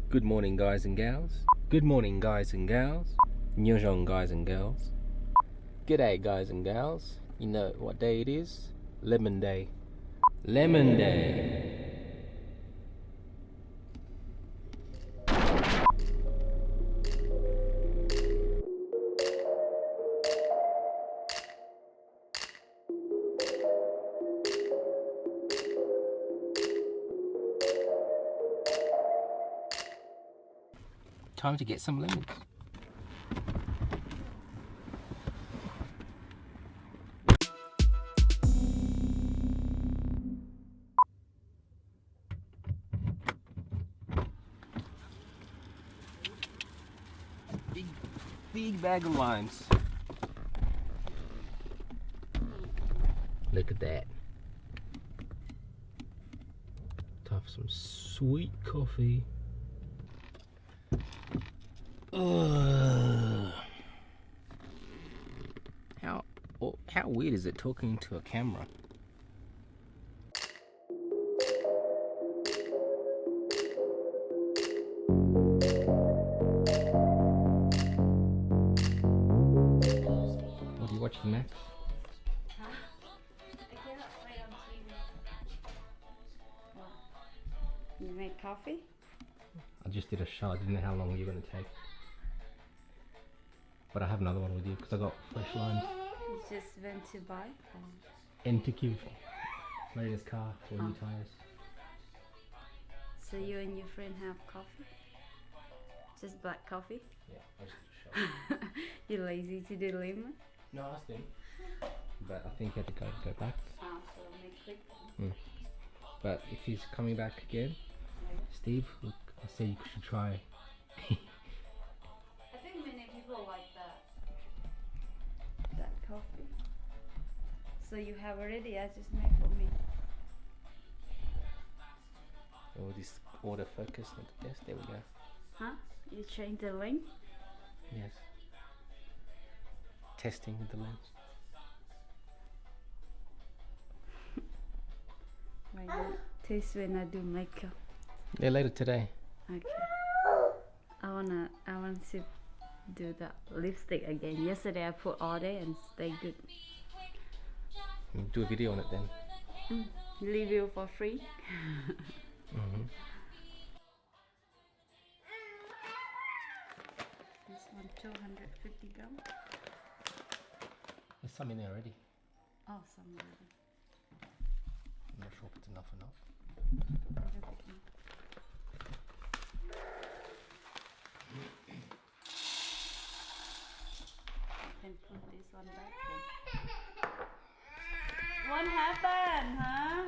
Good morning, guys and gals. Good morning, guys and gals. Nyojong, guys and gals. G'day, guys and gals. You know what day it is? Lemon Day. Lemon Day. Time to get some lemons. Big bag of limes. Look at that. Time for some sweet coffee. How weird is it talking to a camera? What are you watching, Max? Huh? I cannot play on TV. What? You make coffee? I just did a shot. I didn't know how long you were going to take. But I have another one with you because I got fresh limes. You just went to buy? And txiv. Latest car, 4 new tires. So you and your friend have coffee? Just black coffee? Yeah, I just did a shot. You're lazy to do lemon? No, I asked him. But I think he had to go back. Ah, so make quick. But if he's coming back again, Steve, look, I say you should try. I think many people like that coffee. So you have already, I just made for me. Oh, this autofocus, not the best. There we go. Huh? You change the link? Yes. Testing with the lens. Why not taste when I do makeup? Yeah, later today. Okay. I want to do the lipstick again. Yesterday I put all day and stay good. Do a video on it then. Review for free. This one 250 grams. There's some in there already. Oh, some already. I'm not sure if it's enough or not. I can put this one back then. What happened, huh?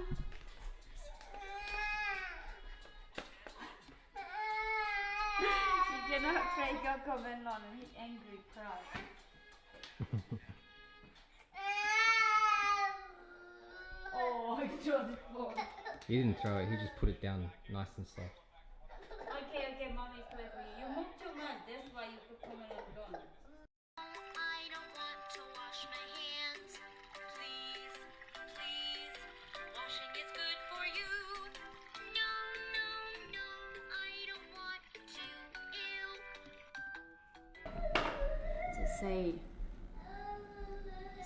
You cannot try your comment on and he angry cry. Oh, I dropped it for. He didn't throw it, he just put it down nice and soft. Okay, mommy play for you. You move too much, that's why you put comment on the ground. I don't want to wash my hands. Please, please. Washing is good for you. No, no, no. I don't want to. Ew. Just say.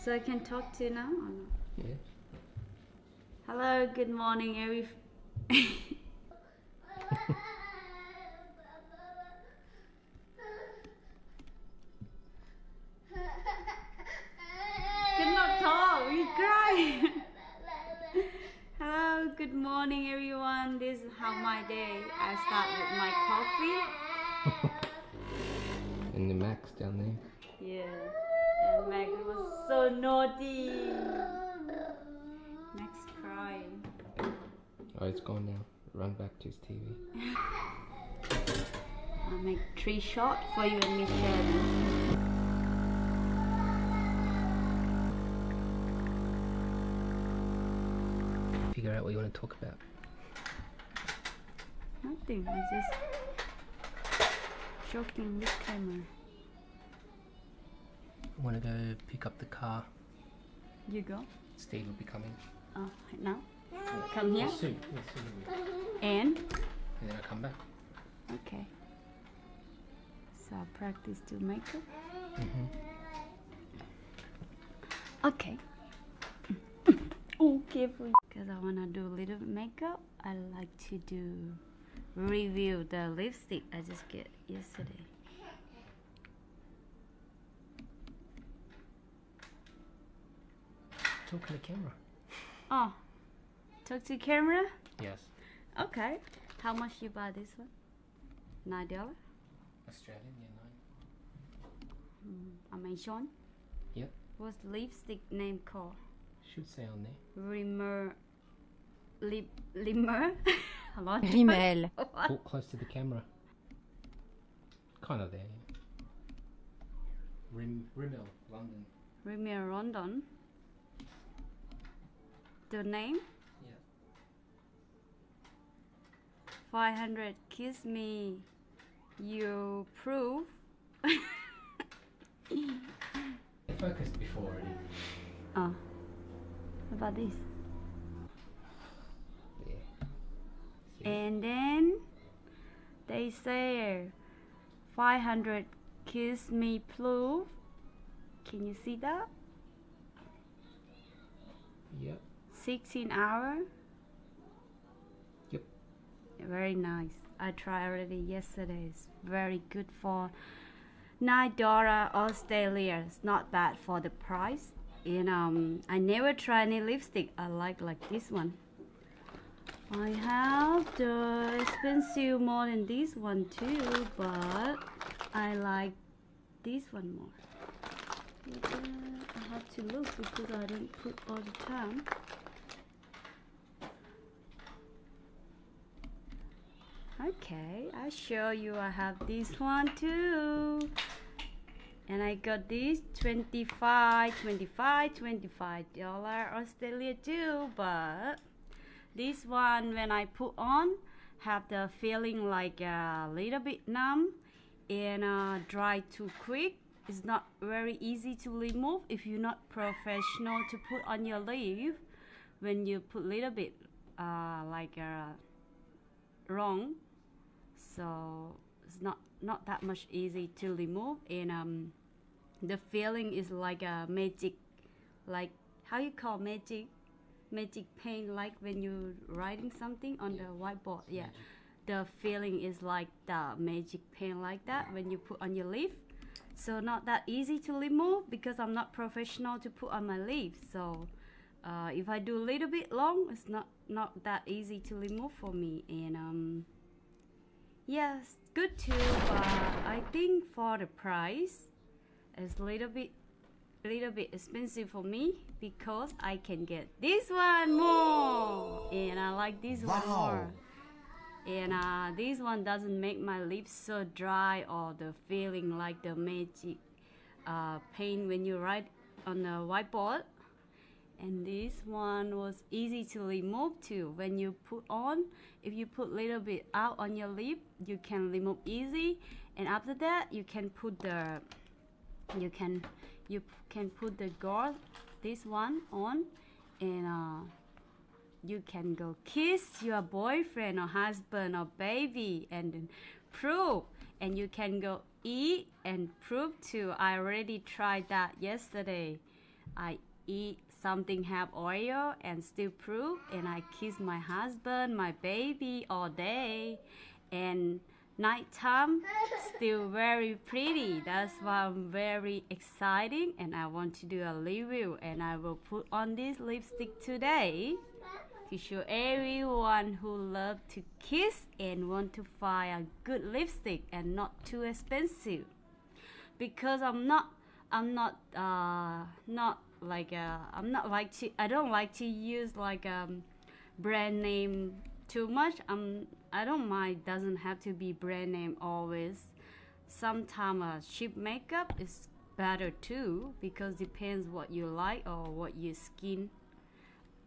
So I can talk to you now or no? Yeah. Hello, good morning, every. Cannot talk, you cry. Hello, good morning, everyone. This is how my day. I start with my coffee. And the Max down there. Yeah, and Max was so naughty. Max crying. Oh, it's gone now. Run back to his TV. I'll make 3 shots for you and me share. Figure out what you want to talk about. Nothing, I just joking with camera. I want to go pick up the car. You go. Steve will be coming. Oh, now? Come here. Soon. Yeah, soon. And? And then I come back. Okay. Okay. So I'll practice to makeup. Okay. Oh, careful. Because I want to do a little bit makeup, I like to do review the lipstick I just get yesterday. Talk to the camera. Oh, talk to camera? Yes. Okay. How much you buy this one? $9? Australian, yeah, 9. Amazon? Yep. What's the lipstick name called? Should say on there. Rimmel. Rimmel? Rimmel. Pull close to the camera. Kind of there, yeah. Rimmel, London. Rimmel London. The name? Yeah. 500 kiss me. You prove. It focused before already. Oh. How about this? Yeah. See? And then they say 500 kiss me proof. Can you see that? Yep. 16 hour. Yep. Very nice. I tried already yesterday. It's very good for $9 Australia. It's not bad for the price. And I never try any lipstick I like this one. I have the expensive more than this one too, but I like this one more. But, I have to look because I don't put all the time. Okay, I show you I have this one too. And I got this $25 Australia too, but this one when I put on have the feeling like a little bit numb and dry too quick. It's not very easy to remove if you're not professional to put on your lip. When you put little bit wrong, so it's not that much easy to remove. And the feeling is like a magic, like how you call magic paint, like when you're writing something on the whiteboard. Yeah, the feeling is like the magic paint like that when you put on your lip. So not that easy to remove because I'm not professional to put on my lip. So if I do a little bit long, it's not that easy to remove for me. And yes, good too, but I think for the price it's a little bit expensive for me because I can get this one more, and I like this one more. And this one doesn't make my lips so dry or the feeling like the magic paint when you write on the whiteboard. And this one was easy to remove too. When you put on, if you put little bit out on your lip, you can remove easy. And after that, you can put the put the gold, this one on, and you can go kiss your boyfriend or husband or baby and then prove. And you can go eat and prove too. I already tried that yesterday. I eat something have oil and still proof, and I kiss my husband, my baby all day, and nighttime still very pretty. That's why I'm very exciting and I want to do a review, and I will put on this lipstick today to show everyone who love to kiss and want to find a good lipstick and not too expensive, because I don't like to use like brand name too much. I don't mind, doesn't have to be brand name always. Sometimes cheap makeup is better too, because depends what you like or what your skin.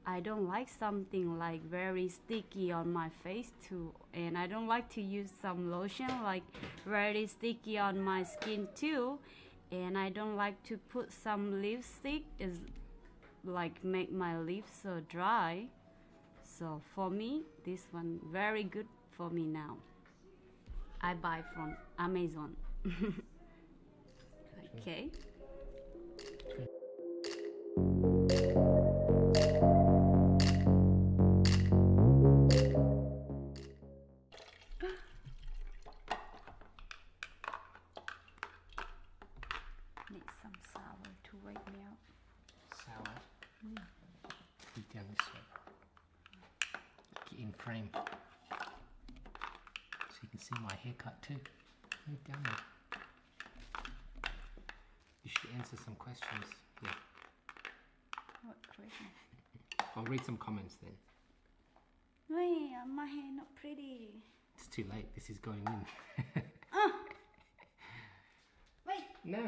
I don't like something like very sticky on my face too, and I don't like to use some lotion like very sticky on my skin too. And I don't like to put some lipstick is like make my lips so dry. So for me, this one very good for me now. I buy from Amazon. Okay. Need some sour to wake me up. Sour. Keep down this way. Get in frame. So you can see my haircut too. Move down there. You should answer some questions. Yeah. What question? I'll read some comments then. Wait, my hair not pretty. It's too late. This is going in. Wait, No.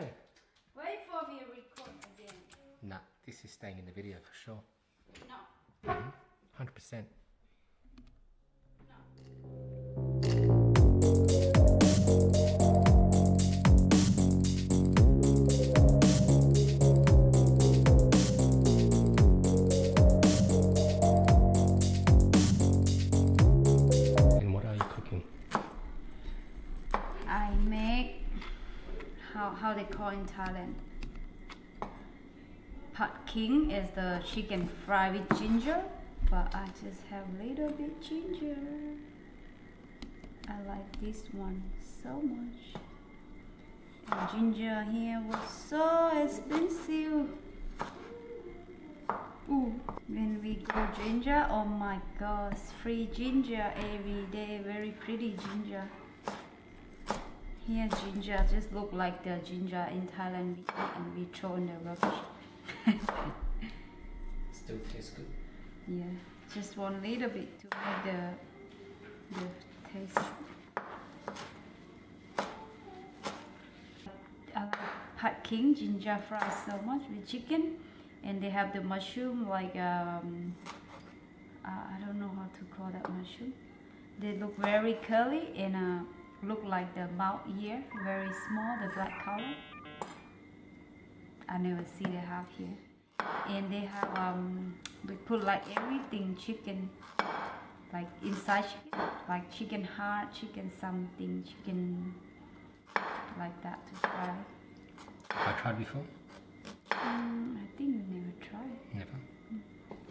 wait for me to record again. Nah, this is staying in the video for sure. No. 100%. And what are you cooking? I make how they call in Thailand. Pat king is the chicken fried with ginger, but I just have little bit ginger. I like this one so much. And ginger here was so expensive. Ooh, when we go ginger, oh my gosh, free ginger every day, very pretty ginger. Here ginger just look like the ginger in Thailand we eat and we throw in the rubbish. Still tastes good. Yeah, just one little bit to make the taste. I like Pat King ginger fries so much with chicken, and they have the mushroom like I don't know how to call that mushroom. They look very curly and look like the mouth ear, very small, the black color. I never see they have here. And they have we put like everything chicken, like inside chicken, like chicken heart, chicken something, chicken like that to fry. Have I tried before? I think you never tried. Never.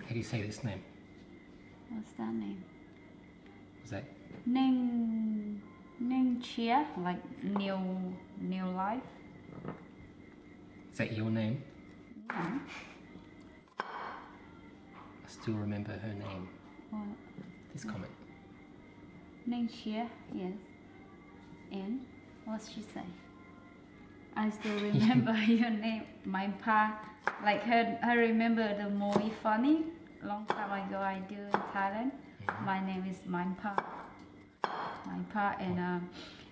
How do you say this name? What's that name? Was that Neng Chia, like new life. is that your name? Yeah. I still remember her name. What? This comment. Neng Chia, yes. And what's she say? I still remember your name. My pa, like her, I remember the movie Funny. Long time ago I do in Thailand. My name is my pa. My pa,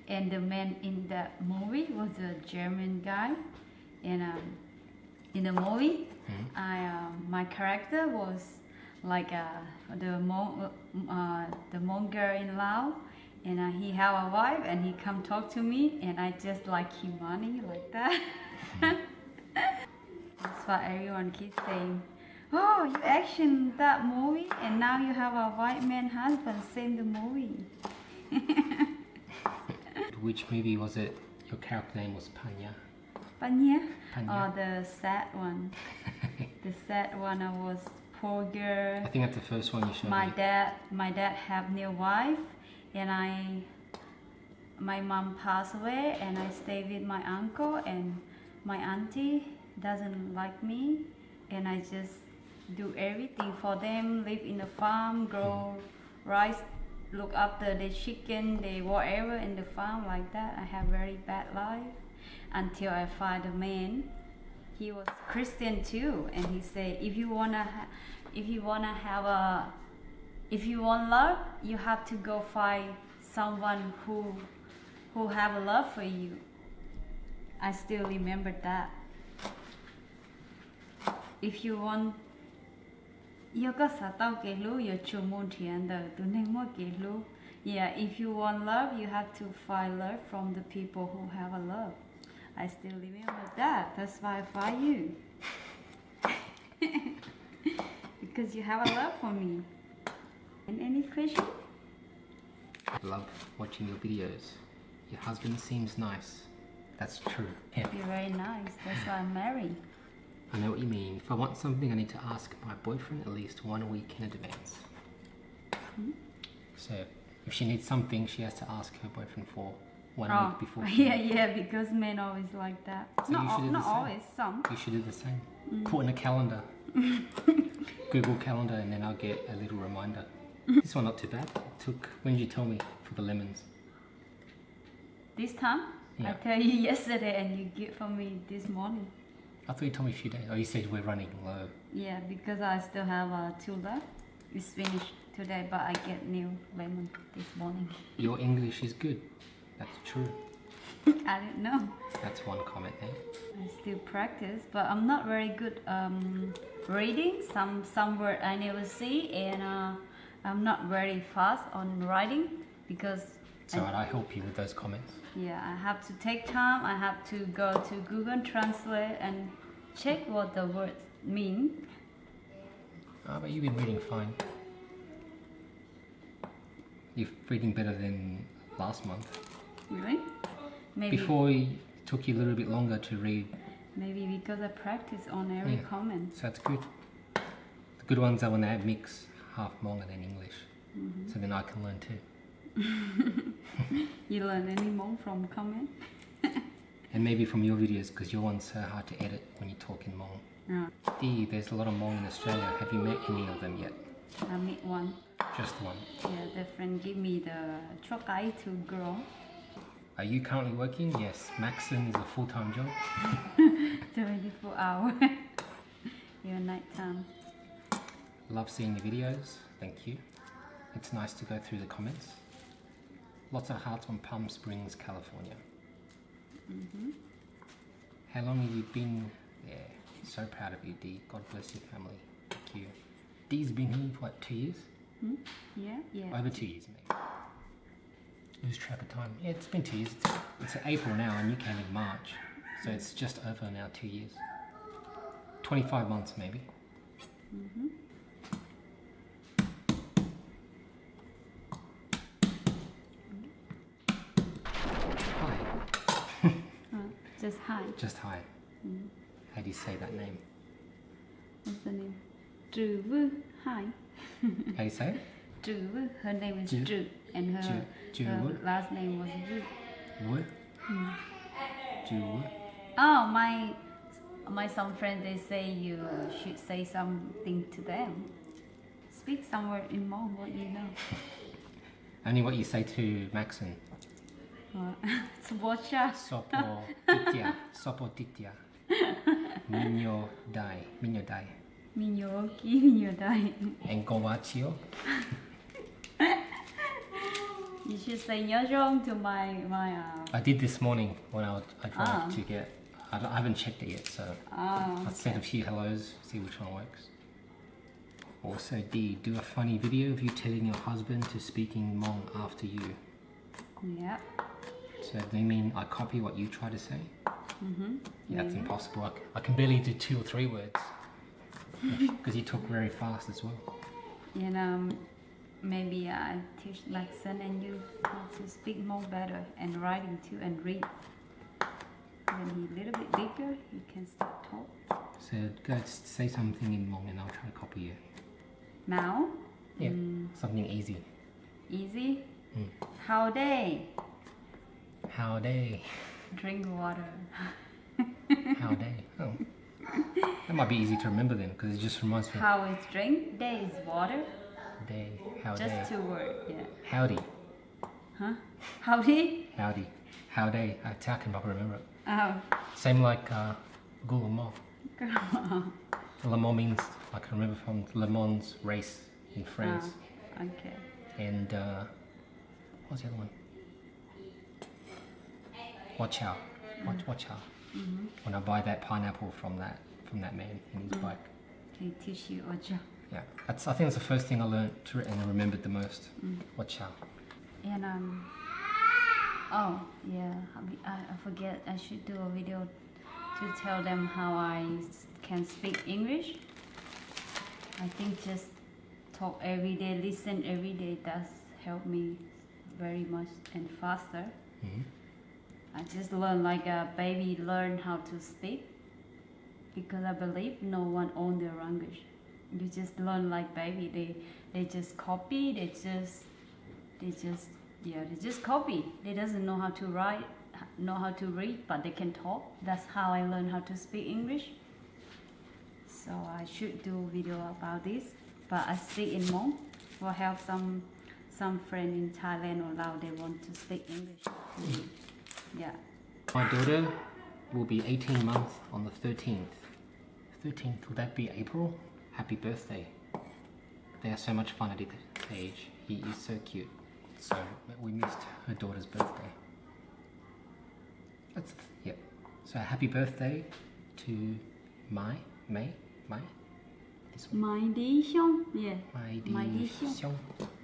and the man in that movie was a German guy. And in the movie, my character was like the Hmong girl in Laos, and he have a wife, and he come talk to me, and I just like him money like that. That's why everyone keeps saying, "Oh, you action that movie, and now you have a white man husband." Same the movie. Which movie was it? Your character name was Panya. Panya? Panya. Oh, the sad one. The sad one. I was poor girl. I think that's the first one you showed My me. dad have new wife, and my mom passed away, and I stay with my uncle, and my auntie doesn't like me, and I just do everything for them. Live in the farm, grow rice, look after the chicken, they whatever in the farm like that. I have very bad life until I find a man. He was Christian too, and he said, if you want love, you have to go find someone who have a love for you. I still remember that. If you want, yeah, if you want love, you have to find love from the people who have a love. I still remember that. That's why I find you. Because you have a love for me. And any question? I love watching your videos. Your husband seems nice. That's true. Yeah. You're very nice. That's why I'm married. I know what you mean. If I want something, I need to ask my boyfriend at least 1 week in advance. So if she needs something, she has to ask her boyfriend for 1 week before. Yeah, because men always like that. So you should do the not same. always, some. You should do the same. Put in a calendar. Google Calendar, and then I'll get a little reminder. This one not too bad. When did you tell me for the lemons? This time? Yeah. I tell you yesterday and you get for me this morning. I thought you told me a few days. Oh, you said we're running low. Yeah, because I still have 2 left. It's finished today, but I get new lemon this morning. Your English is good. That's true. I don't know. That's one comment there. I still practice, but I'm not very good reading. Some word I never see, and I'm not very fast on writing because. It's alright, I'll help you with those comments. Yeah, I have to take time. I have to go to Google Translate and check what the words mean. But you've been reading fine. You're reading better than last month. Really? Maybe. Before it took you a little bit longer to read. Maybe because I practice on every comment. So that's good. The good ones are when they mix half Hmong and then English. So then I can learn too. You learn any more from comment? And maybe from your videos, because your ones are hard to edit when you talk in Hmong. Yeah. There's a lot of Hmong in Australia. Have you met any of them yet? I meet one. Just one. Yeah, the friend give me the chokai to grow. Are you currently working? Yes. Maxon is a full-time job. 24 hours. Your nighttime. Love seeing your videos. Thank you. It's nice to go through the comments. Lots of hearts on Palm Springs, California. How long have you been there? So proud of you, Dee. God bless your family. Thank you. Dee's been here for what, 2 years? Yeah. Over 2 years, maybe. Lose track of time. Yeah, it's been 2 years. It's April now, and you came in March. So it's just over now 2 years. 25 months, maybe. Hi. Just hi. Just hi. How do you say that name? What's the name? Trư Vư. Hi. How do you say it? Trư Vư. Her name is Trư. Trư, and her Trư. last name was Vư. Wu? Ju. Oh, my some friends, they say you should say something to them. Speak somewhere in Hmong, what you know. Only what you say to Maxon. Swacha. Sopo titia. Sopo titia. Minyo dai. Minyo dai. Minyoki, Minyodai. Engowachio. You should say Nyojong to my I did this morning when I tried to get. I haven't checked it yet, so I sent a few hellos, see which one works. Also, D, do a funny video of you telling your husband to speak in Hmong after you. Yeah. So do you mean I copy what you try to say? Yeah, that's impossible. I can barely do 2 or 3 words. Because you talk very fast as well. And maybe I teach lesson and you how to speak more better and writing too and read. When he's a little bit bigger, you can start talk. So go say something in Hmong and I'll try to copy you. Now? Yeah, something easy. Easy? How day? How day? Drink water. How day? Oh. That might be easy to remember then, because it just reminds me. How is drink? Day is water. Day. How Just day? 2 words, yeah. Howdy. Huh? Howdy? Howdy. How day? That's how I can remember it. Oh. Same like Gula Mo. Girl. Le Mans means, I can remember from Le Mans race in France. Okay. And what's the other one? Watch out. Watch out. When I buy that pineapple from that man in his bike. He teach you Ocha. Yeah. I think that's the first thing I learned and I remembered the most. Watch out. And oh yeah, I forget. I should do a video to tell them how I can speak English. I think just talk every day, listen every day, does help me very much and faster. I just learn like a baby learn how to speak, because I believe no one owns their language. You just learn like baby. They just copy. They just copy. They doesn't know how to write, know how to read, but they can talk. That's how I learned how to speak English. So I should do video about this, but I speak in Hmong for help some friend in Thailand or Laos. They want to speak English. Yeah. My daughter will be 18 months on the 13th. 13th, would that be April? Happy birthday. They are so much fun at this age. He is so cute. So we missed her daughter's birthday. Yep. So happy birthday to Mai. This one. My Di Xiong. Yeah. Mai Di Xiong.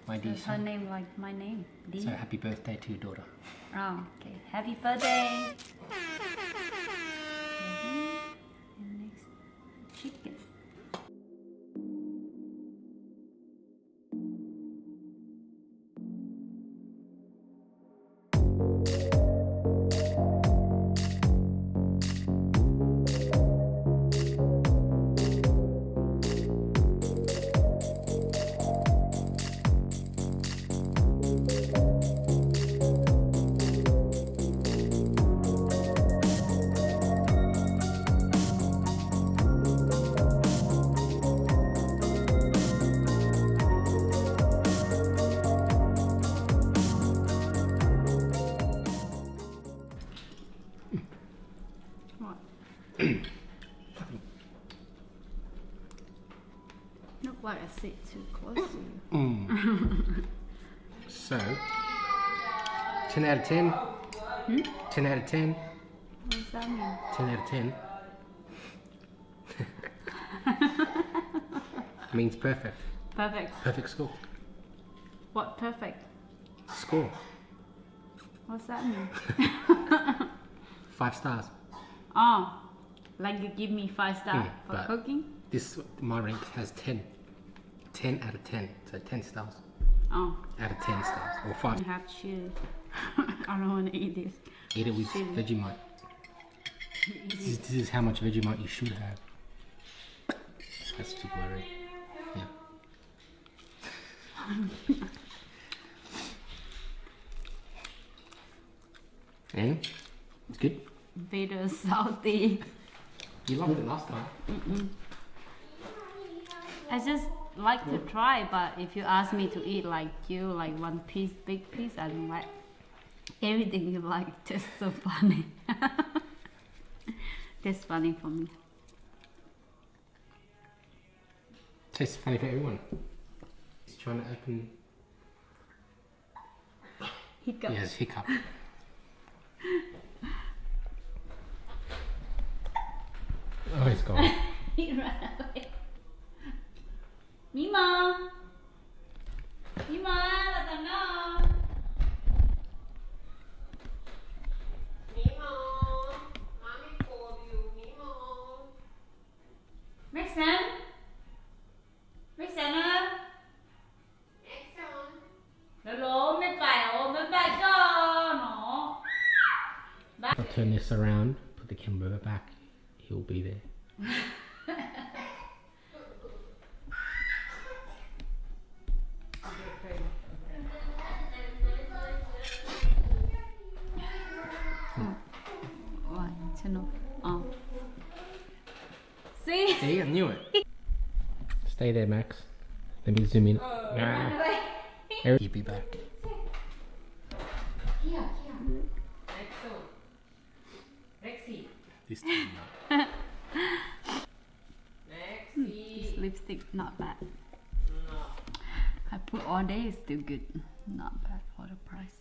Mai Di That's her Xiong. name like my name. Di. So happy birthday to your daughter. Oh, okay. Happy birthday. And next, chicken. Look like I sit too close to you. So 10 out of 10. 10 out of 10. What does that mean? 10 out of 10. Means perfect. Perfect. Perfect score. What perfect? Score. What's that mean? 5 stars. Oh, like you give me 5 stars for but- cooking? This, my rank has 10. 10 out of 10. So 10 stars. Oh, Out of 10 stars. Or 5. I have chili. I don't want to eat this. Eat it with Chili. Vegemite. This is how much Vegemite you should have. That's too blurry. Yeah. And it's good. Bitter, salty. You loved it last time. I just like to try, but if you ask me to eat like you, like one piece, big piece, I don't like. Everything you like, just so funny. That's funny for me. Tastes funny for everyone. He's trying to open. Hiccup. He has hiccup. Oh, it's gone. He ran away. Mima! Mima, let them know. Maxon? Maxon ơi? Lỗ mấy bài ôm mấy bài cho nó. I'll turn this around, put the camera back. He'll be there. Oh. See? See, I knew it. Stay there, Max. Let me zoom in. He'll be back. This time not. This lipstick not bad. I put all day, it's still good. Not bad for the price.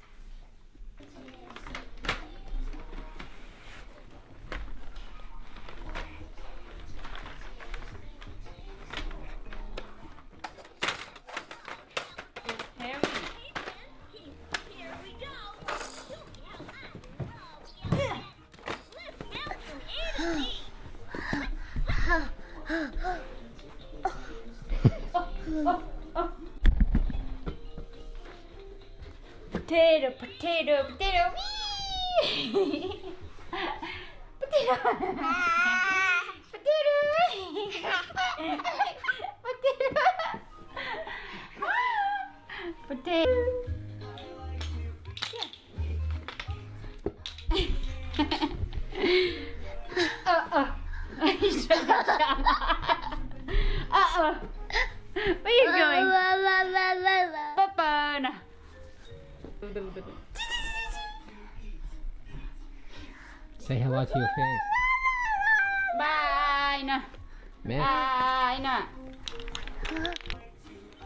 Potato, potato, potato. Wee! Where you going? Papa nè. Say hello to your fans. Bye nè. Man. Bye nè.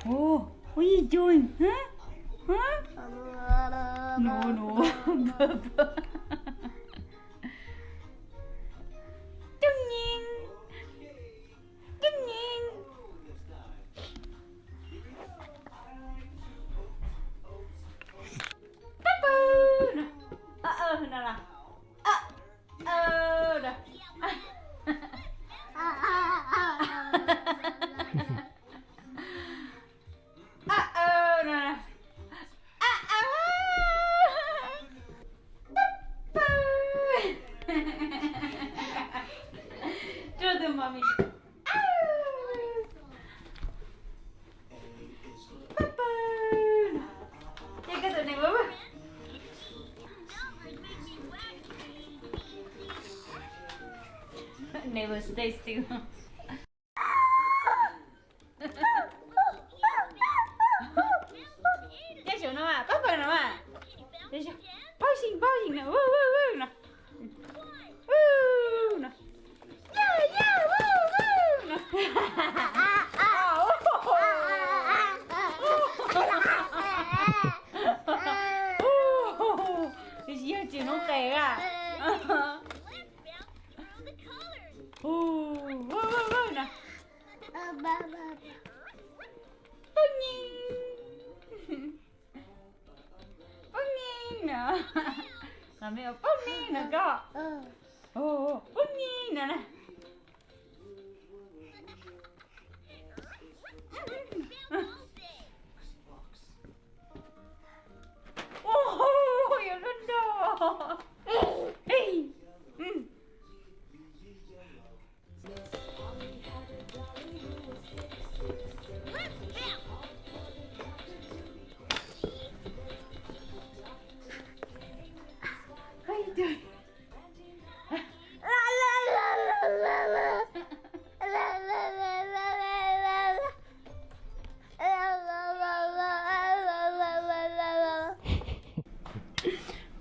Oh, what are you doing? Huh? Huh? No. Đương nhiên. Đương nhiên. Papa nè. Nè nè. Nè. Nè. Show them, mommy. Papa. Take cái tụi này bố. Never stay still. Take chỗ nào à? Papa nào à? Take chỗ. Bao xinh nè. Nè. Nè. Giờ chịu nó kẹt à. Nè. Bông nhiên nè. Làm mẹ bông nhiên nè con. Bông nhiên nè nè. You're good dog. Hey. What are you doing?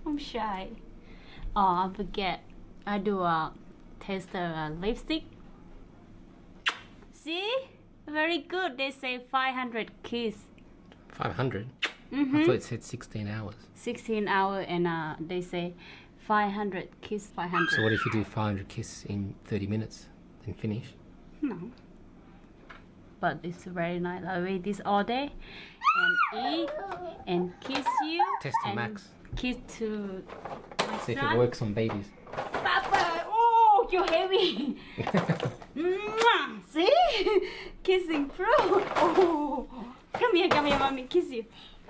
I'm shy. Oh, I forget. I do a taste lipstick. See? Very good. They say 500 kiss. 500? Mm-hmm. I thought it said 16 hours. 16 hours and they say 500 kiss 500. So what if you do 500 kiss in 30 minutes and finish? No. But it's very nice. I wait this all day and eat and kiss you. Test to and max. Kiss to my See if son. it works on babies. Papa, oh, you're heavy. Mwah. See? Kissing pro. Oh, come here, mommy, kiss you.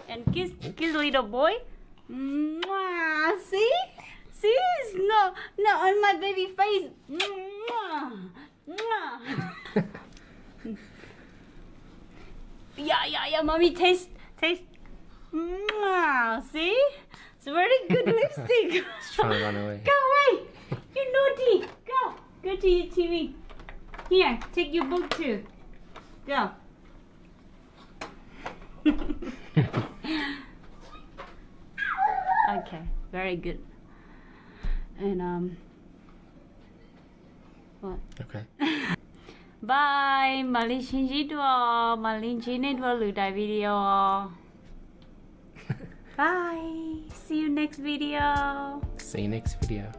And kiss little boy. Mwah. See? It's no on my baby face. Mwah. Mwah. Yeah, mommy, taste. Mwah. See? It's very good lipstick. It's trying to run away. Go away. You naughty. Go to your TV. Here, take your book too. Go. Okay, very good. And what? Okay. Bye. Malin xin đùa. Malin chỉ nên vào lửa đại video. Bye. See you next video. See you next video.